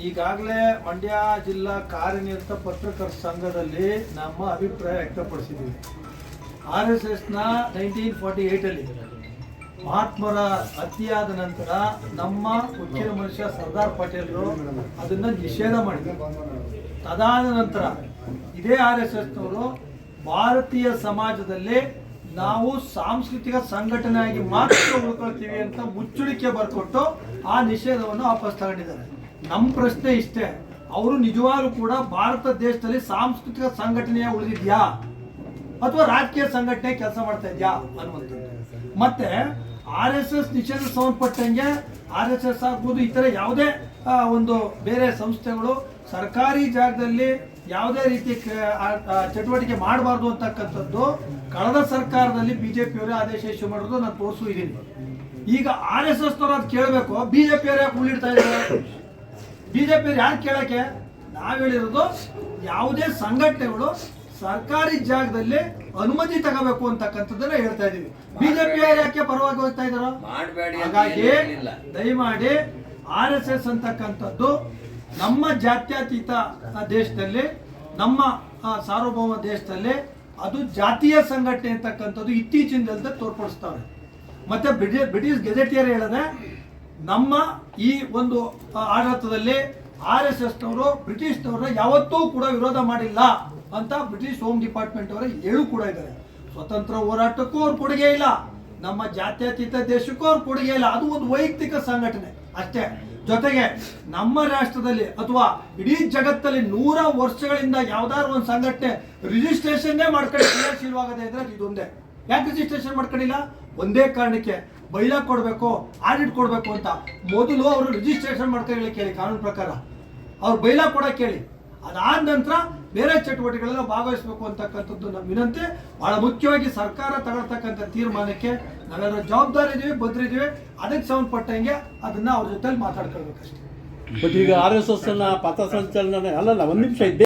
ಈಗಾಗಲೇ ಮಂಡ್ಯ ಜಿಲ್ಲಾ ಕಾರ್ಯನಿರತ ಪತ್ರಕರ್ತರ ಸಂಘದಲ್ಲಿ ನಮ್ಮ ಅಭಿಪ್ರಾಯ ವ್ಯಕ್ತಪಡಿಸಿದ್ದೀವಿ. RSSನ 1948 ಮಹಾತ್ಮರ ಹತ್ಯೆಯಾದ ನಂತರ ನಮ್ಮ ಮುಖ್ಯ ಮನುಷ್ಯ ಸರ್ದಾರ್ ಪಟೇಲರು ಅದನ್ನು ನಿಷೇಧ ಮಾಡಿದರು. ತದಾದ ನಂತರ ಇದೇ RSSನವರು ಭಾರತೀಯ ಸಮಾಜದಲ್ಲಿ ನಾವು ಸಾಂಸ್ಕೃತಿಕ ಸಂಘಟನೆಯಾಗಿ ಮಾತ್ರ ಉಳ್ಕೊಳ್ತೀವಿ ಅಂತ ಮುಚ್ಚಳಿಕೆ ಬರ್ಕೊಟ್ಟು ಆ ನಿಷೇಧವನ್ನು ವಾಪಸ್ ತಗೊಂಡಿದ್ದಾರೆ. ನಮ್ಮ ಪ್ರಶ್ನೆ ಇಷ್ಟೇ, ಅವರು ನಿಜವಾಗ್ಲೂ ಕೂಡ ಭಾರತ ದೇಶದಲ್ಲಿ ಸಾಂಸ್ಕೃತಿಕ ಸಂಘಟನೆಯ ಉಳಿದಿದ್ಯಾ ಅಥವಾ ರಾಜಕೀಯ ಸಂಘಟನೆ ಕೆಲಸ ಮಾಡ್ತಾ ಇದೆಯಾ ಅನ್ನುವಂಥದ್ದು. ಮತ್ತೆ RSS ನಿಷೇಧ ಸಂಬಂಧಪಟ್ಟಂಗೆ RSS ಆಗ್ಬೋದು, ಇತರ ಯಾವುದೇ ಒಂದು ಬೇರೆ ಸಂಸ್ಥೆಗಳು ಸರ್ಕಾರಿ ಜಾಗದಲ್ಲಿ ಯಾವುದೇ ರೀತಿ ಚಟುವಟಿಕೆ ಮಾಡಬಾರ್ದು ಅಂತಕ್ಕಂಥದ್ದು ಕಳೆದ ಸರ್ಕಾರದಲ್ಲಿ ಬಿಜೆಪಿಯವರೇ ಆದೇಶ ಇಶ್ಯೂ ಮಾಡೋದು ನಾನು ತೋರಿಸಿದ್ದೀನಿ. ಈಗ RSSನವರು ಅದು ಕೇಳಬೇಕು, ಬಿಜೆಪಿಯವರು ಯಾಕೆ ಉಳಿಡ್ತಾ ಇದ್ದಾರೆ? ಬಿಜೆಪಿಯವ್ರು ಯಾರು ಕೇಳಕ್ಕೆ? ನಾವು ಹೇಳಿರೋದು ಯಾವುದೇ ಸಂಘಟನೆಗಳು ಸರ್ಕಾರಿ ಜಾಗದಲ್ಲಿ ಅನುಮತಿ ತಗೋಬೇಕು ಅಂತಕ್ಕಂಥದ್ದನ್ನ ಹೇಳ್ತಾ ಇದೀವಿ. ಬಿಜೆಪಿಯವರು ಯಾಕೆ ಪರವಾಗಿ ಹೋಗ್ತಾ ಇದಾರೋ? ಹಾಗಾಗಿ ದಯಮಾಡಿ RSS ಅಂತಕ್ಕಂಥದ್ದು ನಮ್ಮ ಜಾತ್ಯತೀತ ದೇಶದಲ್ಲಿ, ನಮ್ಮ ಸಾರ್ವಭೌಮ ದೇಶದಲ್ಲಿ ಅದು ಜಾತೀಯ ಸಂಘಟನೆ ಅಂತಕ್ಕಂಥದ್ದು ಇತ್ತೀಚಿನದಂತೆ ತೋರ್ಪಡಿಸ್ತಾರೆ. ಮತ್ತೆ ಬ್ರಿಟಿಷ್ ಗೆಜೆಟಿಯರ್ ಹೇಳದೆ ನಮ್ಮ ಈ ಒಂದು ಆಡಳಿತದಲ್ಲಿ RSSನವರು ಬ್ರಿಟಿಷ್ನವ್ರನ್ನ ಯಾವತ್ತೂ ಕೂಡ ವಿರೋಧ ಮಾಡಿಲ್ಲ ಅಂತ ಬ್ರಿಟಿಷ್ ಹೋಮ್ ಡಿಪಾರ್ಟ್ಮೆಂಟ್ ಅವರ ಹೇಳು ಕೂಡ ಇದ್ದಾರೆ. ಸ್ವತಂತ್ರ ಹೋರಾಟಕ್ಕೂ ಅವ್ರ ಕೊಡುಗೆ ಇಲ್ಲ, ನಮ್ಮ ಜಾತ್ಯತೀತ ದೇಶಕ್ಕೂ ಅವ್ರ ಕೊಡುಗೆ ಇಲ್ಲ. ಅದು ಒಂದು ವೈಯಕ್ತಿಕ ಸಂಘಟನೆ ಅಷ್ಟೇ. ಜೊತೆಗೆ ನಮ್ಮ ರಾಷ್ಟ್ರದಲ್ಲಿ ಅಥವಾ ಇಡೀ ಜಗತ್ತಲ್ಲಿ 100 ವರ್ಷಗಳಿಂದ ಯಾವ್ದಾದ್ರು ಒಂದು ಸಂಘಟನೆ ರಿಜಿಸ್ಟ್ರೇಷನ್ನೇ ಮಾಡ್ಕೊಂಡು ಕ್ರಿಯಾಶೀಲವಾಗದೆ ಇದ್ರೆ ಇದೊಂದೇ. ಯಾಕೆ ರಿಜಿಸ್ಟ್ರೇಷನ್ ಮಾಡ್ಕೊಂಡಿಲ್ಲ? ಒಂದೇ ಕಾರಣಕ್ಕೆ, ಬೈಲಾ ಕೊಡಬೇಕು, ಆಡಿಟ್ ಕೊಡಬೇಕು ಅಂತ. ಮೊದಲು ಅವರು ರಿಜಿಸ್ಟ್ರೇಷನ್ ಮಾಡ್ಕೊಳ್ಳಿ ಕೇಳಿ, ಕಾನೂನು ಪ್ರಕಾರ ಅವ್ರು ಬೈಲಾ ಕೊಡಕ್ಕೆ ಕೇಳಿ. ಅದಾದ ನಂತರ ಬೇರೆ ಚಟುವಟಿಕೆಗಳೆಲ್ಲ ಭಾಗವಹಿಸಬೇಕು ಅಂತಕ್ಕಂಥದ್ದು ನಮ್ಮ ವಿನಂತಿ. ಬಹಳ ಮುಖ್ಯವಾಗಿ ಸರ್ಕಾರ ತಗೊಳ್ತಕ್ಕಂಥ ತೀರ್ಮಾನಕ್ಕೆ ನಾವೆಲ್ಲರೂ ಜವಾಬ್ದಾರಿ ಇದೀವಿ, ಬದ್ರಿದ್ದೀವಿ. ಅದಕ್ಕೆ ಸಂಬಂಧಪಟ್ಟಂಗೆ ಅದನ್ನ ಅವ್ರ ಜೊತೆ ಮಾತಾಡ್ಕೊಳ್ಬೇಕಷ್ಟೇ. ಬಟ್ ಈಗ RSS ಪಥ ಸಂಚಲನ ಅಲ್ಲಲ್ಲ, ಒಂದು ನಿಮಿಷ ಇದ್ದೆ.